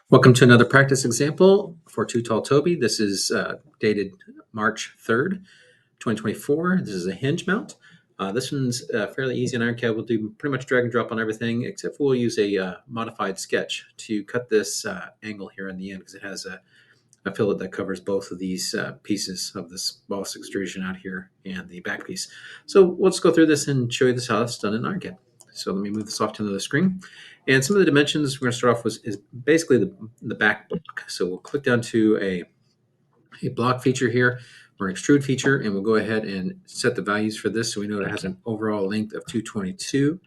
Welcome to another practice example for Too Tall Toby. This is dated March 3rd, 2024. This is a hinge mount. This one's fairly easy in IronCAD. We'll do pretty much drag and drop on everything, except we'll use a modified sketch to cut this angle here in the end because it has a fillet that covers both of these pieces of this boss extrusion out here and the back piece. So let's go through this and show you this how it's done in IronCAD. So let me move this off to the screen. And some of the dimensions we're going to start off with is basically the back block. So we'll click down to a block feature here or an extrude feature, and we'll go ahead and set the values for this. So we know it has an overall length of 222.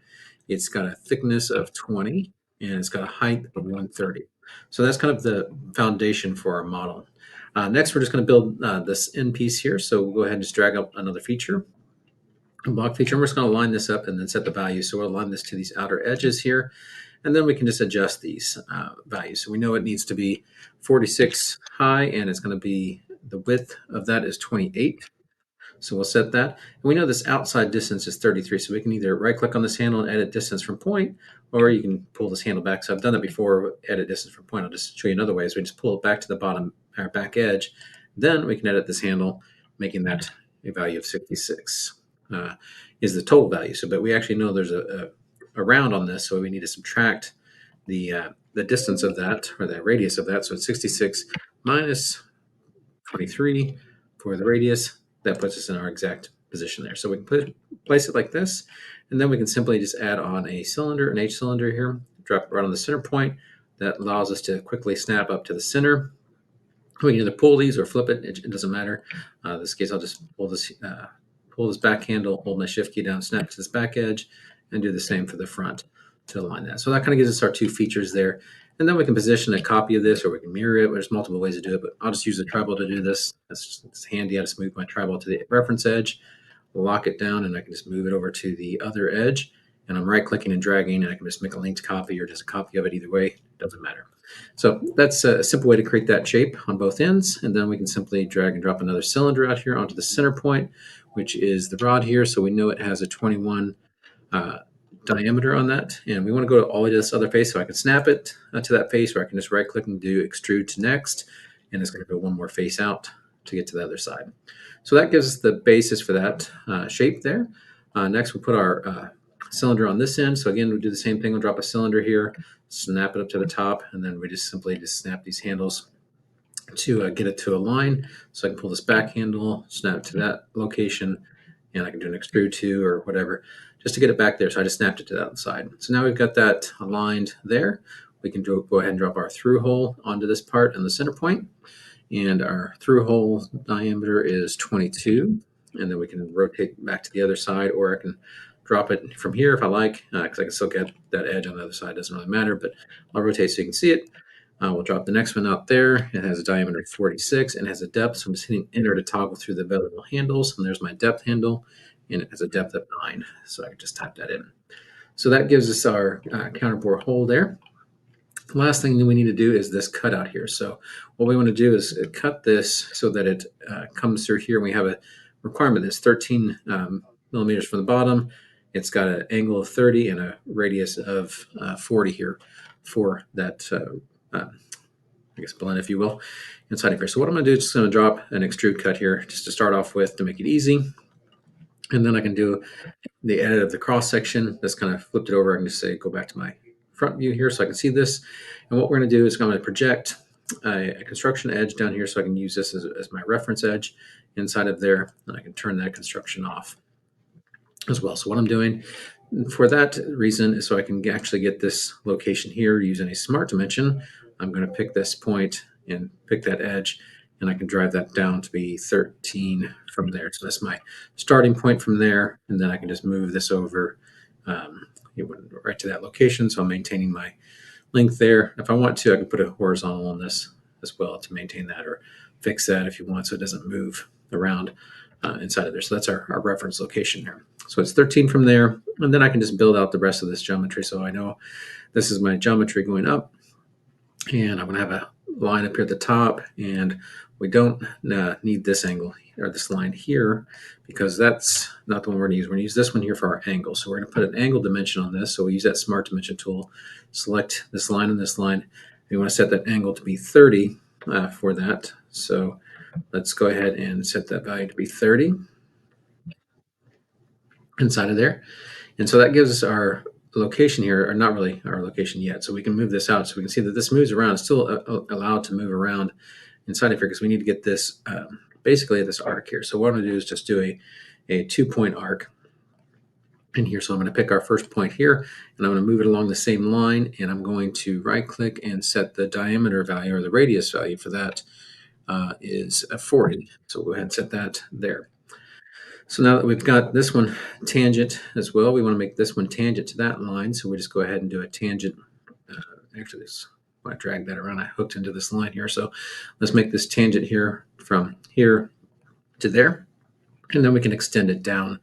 It's got a thickness of 20, and it's got a height of 130. So that's kind of the foundation for our model. Next, we're just going to build this end piece here. So we'll go ahead and just drag up another feature, a block feature. And we're just going to line this up and then set the value. So we'll align this to these outer edges here. And then we can just adjust these values. So we know it needs to be 46 high, and it's going to be, the width of that is 28. So we'll set that. And we know this outside distance is 33. So we can either right click on this handle and edit distance from point, or you can pull this handle back. So I've done that before, edit distance from point. I'll just show you another way. So we just pull it back to the bottom, our back edge. Then we can edit this handle, making that a value of 66 is the total value. So, but we actually know there's a round on this, so we need to subtract the distance of that, or the radius of that. So it's 66 minus 23 for the radius. That puts us in our exact position there. So we can place it like this, and then we can simply just add on a cylinder, an H cylinder here, drop it right on the center point. That allows us to quickly snap up to the center. We can either pull these or flip it. It doesn't matter. In this case, I'll just pull this back handle, hold my shift key down, snap to this back edge, and do the same for the front to align that. So that kind of gives us our two features there. And then we can position a copy of this, or we can mirror it. There's multiple ways to do it, but I'll just use the tribal to do this. It's handy. I just move my tribal to the reference edge, lock it down, and I can just move it over to the other edge. And I'm right clicking and dragging, and I can just make a linked copy or just a copy of it either way. It doesn't matter. So that's a simple way to create that shape on both ends. And then we can simply drag and drop another cylinder out here onto the center point, which is the rod here. So we know it has a 21 diameter on that, and we want to go all the way to this other face, so I can snap it to that face, or I can just right click and do extrude to next, and it's going to go one more face out to get to the other side. So that gives us the basis for that shape there. Next, we'll put our cylinder on this end. So again, we'll do the same thing. We'll drop a cylinder here, snap it up to the top, and then we just simply snap these handles to get it to a line. So I can pull this back handle, snap it to that location, and I can do an extrude to or whatever, just to get it back there. So I just snapped it to that side. So now we've got that aligned there. We can go ahead and drop our through hole onto this part and the center point. And our through hole diameter is 22. And then we can rotate back to the other side, or I can drop it from here if I like, because I can still get that edge on the other side. Doesn't really matter, but I'll rotate so you can see it. We'll drop the next one out there. It has a diameter of 46 and has a depth. So I'm just hitting enter to toggle through the available handles. And there's my depth handle, and it has a depth of 9. So I can just type that in. So that gives us our counterbore hole there. The last thing that we need to do is this cutout here. So what we want to do is cut this so that it comes through here. We have a requirement that's 13 millimeters from the bottom. It's got an angle of 30 and a radius of 40 here for that I guess blend, if you will, inside of here. So what I'm going to do is just going to drop an extrude cut here just to start off with to make it easy. And then I can do the edit of the cross section. That's kind of flipped it over. I can just say, go back to my front view here so I can see this. And what we're going to do is I'm going to project a construction edge down here so I can use this as my reference edge inside of there. And I can turn that construction off as well. So what I'm doing for that reason is so I can actually get this location here using a smart dimension. I'm going to pick this point and pick that edge, and I can drive that down to be 13 from there. So that's my starting point from there, and then I can just move this over right to that location. So I'm maintaining my length there. If I want to, I can put a horizontal on this as well to maintain that, or fix that if you want so it doesn't move around inside of there. So that's our reference location there. So it's 13 from there, and then I can just build out the rest of this geometry. So I know this is my geometry going up, and I'm going to have a line up here at the top, and we don't need this angle or this line here because that's not the one we're going to use. We're going to use this one here for our angle. So we're going to put an angle dimension on this. So we use that smart dimension tool, select this line and this line, We want to set that angle to be 30 for that. So let's go ahead and set that value to be 30 inside of there. And so that gives us our location here, or not really our location yet. So we can move this out. So we can see that this moves around. It's still allowed to move around inside of here because we need to get this basically this arc here. So what I'm going to do is just do a 2-point arc in here. So I'm going to pick our first point here, and I'm going to move it along the same line, and I'm going to right click and set the diameter value, or the radius value for that is a 40. So we'll go ahead and set that there. So now that we've got this one tangent as well, we want to make this one tangent to that line. So we just go ahead and do a tangent. Actually, this, when I drag that around, I hooked into this line here. So let's make this tangent here from here to there. And then we can extend it down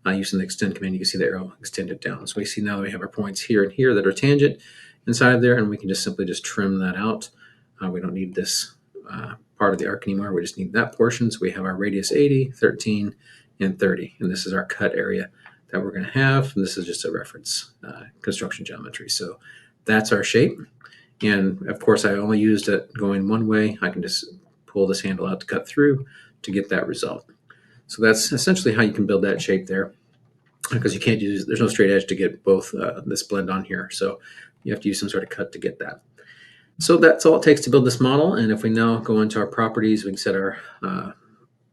using the extend command. You can see the arrow extend it down. So we see now that we have our points here and here that are tangent inside of there, and we can just simply just trim that out. We don't need this part of the arc anymore. We just need that portion. So we have our radius 80, 13, and 30. And this is our cut area that we're going to have. And this is just a reference construction geometry. So that's our shape. And of course, I only used it going one way. I can just pull this handle out to cut through to get that result. So that's essentially how you can build that shape there, because you can't use, there's no straight edge to get both this blend on here. So you have to use some sort of cut to get that. So that's all it takes to build this model. And if we now go into our properties, we can set our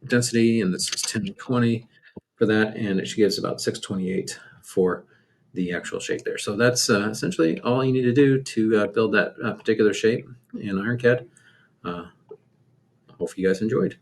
density, and this is 1020 for that, and it should give us about 628 for the actual shape there. So that's essentially all you need to do to build that particular shape in IronCAD. Hope you guys enjoyed.